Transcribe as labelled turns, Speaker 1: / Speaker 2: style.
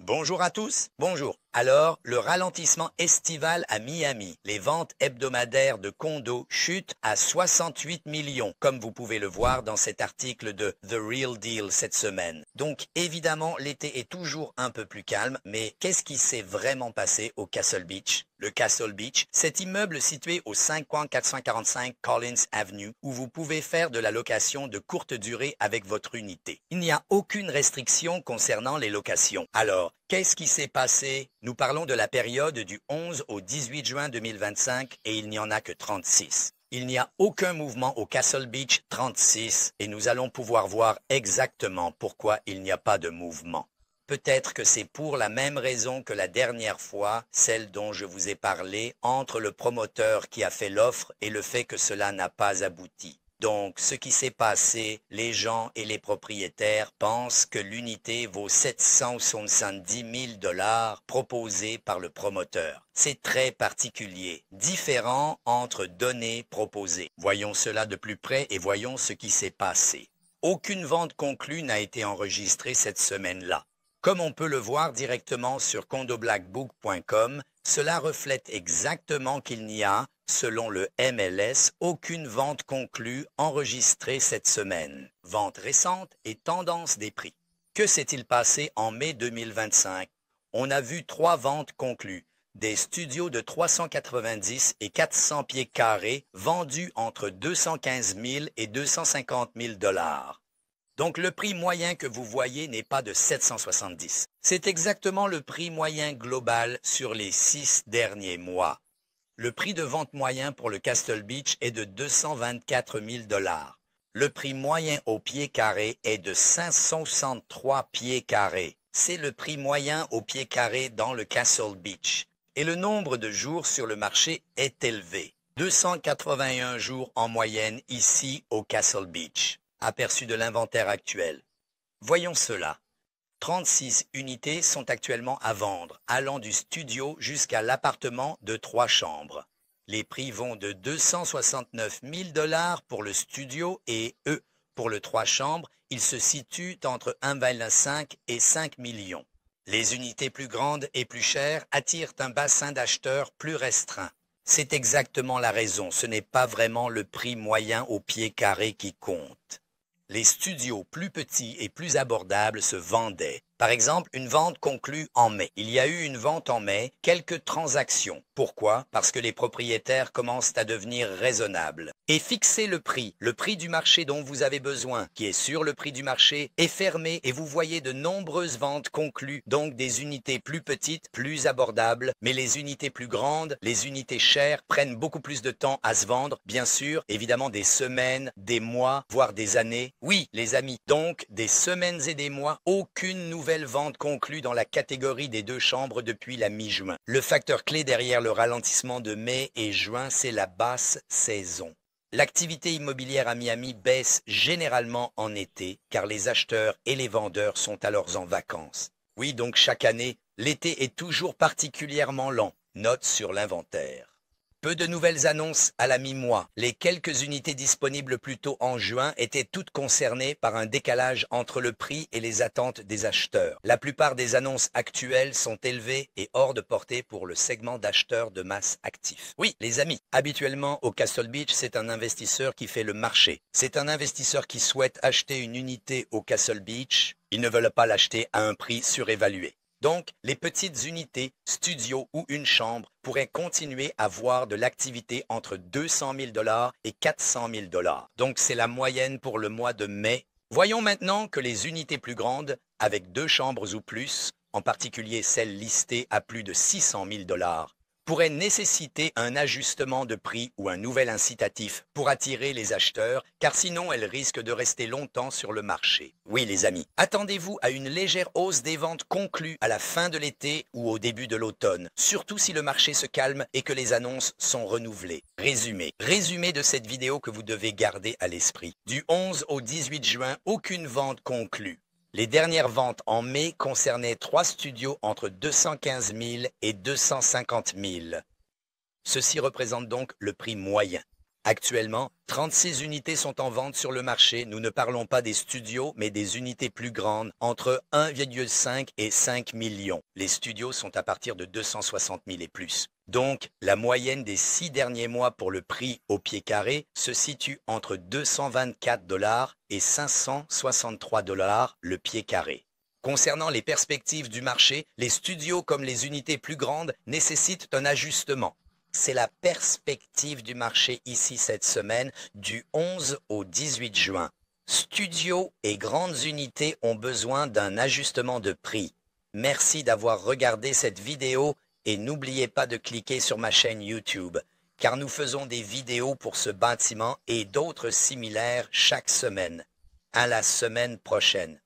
Speaker 1: Bonjour à tous. Bonjour. Alors, le ralentissement estival à Miami. Les ventes hebdomadaires de condos chutent à 68 millions, comme vous pouvez le voir dans cet article de The Real Deal cette semaine. Donc, évidemment, l'été est toujours un peu plus calme, mais qu'est-ce qui s'est vraiment passé au Castle Beach? Le Castle Beach, cet immeuble situé au 5445 Collins Avenue, où vous pouvez faire de la location de courte durée avec votre unité. Il n'y a aucune restriction concernant les locations. Alors, qu'est-ce qui s'est passé? Nous parlons de la période du 11 au 18 juin 2025 et il n'y en a que 36. Il n'y a aucun mouvement au Castle Beach 36 et nous allons pouvoir voir exactement pourquoi il n'y a pas de mouvement. Peut-être que c'est pour la même raison que la dernière fois, celle dont je vous ai parlé, entre le promoteur qui a fait l'offre et le fait que cela n'a pas abouti. Donc, ce qui s'est passé, les gens et les propriétaires pensent que l'unité vaut 770 000 $ proposés par le promoteur. C'est très particulier, différent entre données proposées. Voyons cela de plus près et voyons ce qui s'est passé. Aucune vente conclue n'a été enregistrée cette semaine-là. Comme on peut le voir directement sur condoblackbook.com, cela reflète exactement qu'il n'y a, selon le MLS, aucune vente conclue enregistrée cette semaine. Vente récente et tendance des prix. Que s'est-il passé en mai 2025? On a vu 3 ventes conclues. Des studios de 390 et 400 pieds carrés vendus entre 215 000 et 250 000 $. Donc le prix moyen que vous voyez n'est pas de 770. C'est exactement le prix moyen global sur les 6 derniers mois. Le prix de vente moyen pour le Castle Beach est de 224 000 $. Le prix moyen au pied carré est de 563 pieds carrés. C'est le prix moyen au pied carré dans le Castle Beach. Et le nombre de jours sur le marché est élevé. 281 jours en moyenne ici au Castle Beach. Aperçu de l'inventaire actuel. Voyons cela. 36 unités sont actuellement à vendre, allant du studio jusqu'à l'appartement de 3 chambres. Les prix vont de 269 000 $ pour le studio et pour le 3 chambres, ils se situent entre 1,25 et 5 millions. Les unités plus grandes et plus chères attirent un bassin d'acheteurs plus restreint. C'est exactement la raison, ce n'est pas vraiment le prix moyen au pied carré qui compte. Les studios plus petits et plus abordables se vendaient. Par exemple, une vente conclue en mai. Il y a eu une vente en mai, quelques transactions. Pourquoi? Parce que les propriétaires commencent à devenir raisonnables. Et fixer le prix du marché dont vous avez besoin, qui est sur le prix du marché, est fermé et vous voyez de nombreuses ventes conclues, donc des unités plus petites, plus abordables, mais les unités plus grandes, les unités chères, prennent beaucoup plus de temps à se vendre, bien sûr, évidemment des semaines, des mois, voire des années. Oui, les amis, donc des semaines et des mois, aucune nouvelle vente conclue dans la catégorie des 2 chambres depuis la mi-juin. Le facteur clé derrière le ralentissement de mai et juin, c'est la basse saison. L'activité immobilière à Miami baisse généralement en été, car les acheteurs et les vendeurs sont alors en vacances. Oui, donc chaque année, l'été est toujours particulièrement lent. Note sur l'inventaire. Peu de nouvelles annonces à la mi-mois. Les quelques unités disponibles plus tôt en juin étaient toutes concernées par un décalage entre le prix et les attentes des acheteurs. La plupart des annonces actuelles sont élevées et hors de portée pour le segment d'acheteurs de masse actifs. Oui, les amis, habituellement au Castle Beach, c'est un investisseur qui fait le marché. C'est un investisseur qui souhaite acheter une unité au Castle Beach. Ils ne veulent pas l'acheter à un prix surévalué. Donc, les petites unités, studios ou une chambre pourraient continuer à voir de l'activité entre 200 000 $ et 400 000 $. Donc, c'est la moyenne pour le mois de mai. Voyons maintenant que les unités plus grandes, avec 2 chambres ou plus, en particulier celles listées à plus de 600 000 $, pourraient nécessiter un ajustement de prix ou un nouvel incitatif pour attirer les acheteurs, car sinon elles risquent de rester longtemps sur le marché. Oui les amis, attendez-vous à une légère hausse des ventes conclues à la fin de l'été ou au début de l'automne, surtout si le marché se calme et que les annonces sont renouvelées. Résumé de cette vidéo que vous devez garder à l'esprit. Du 11 au 18 juin, aucune vente conclue. Les dernières ventes en mai concernaient 3 studios entre 215 000 et 250 000. Ceci représente donc le prix moyen. Actuellement, 36 unités sont en vente sur le marché. Nous ne parlons pas des studios, mais des unités plus grandes, entre 1,5 et 5 millions. Les studios sont à partir de 260 000 et plus. Donc, la moyenne des 6 derniers mois pour le prix au pied carré se situe entre 224 $ et 563 $ le pied carré. Concernant les perspectives du marché, les studios comme les unités plus grandes nécessitent un ajustement. C'est la perspective du marché ici cette semaine du 11 au 18 juin. Studios et grandes unités ont besoin d'un ajustement de prix. Merci d'avoir regardé cette vidéo et n'oubliez pas de cliquer sur ma chaîne YouTube, car nous faisons des vidéos pour ce bâtiment et d'autres similaires chaque semaine. À la semaine prochaine.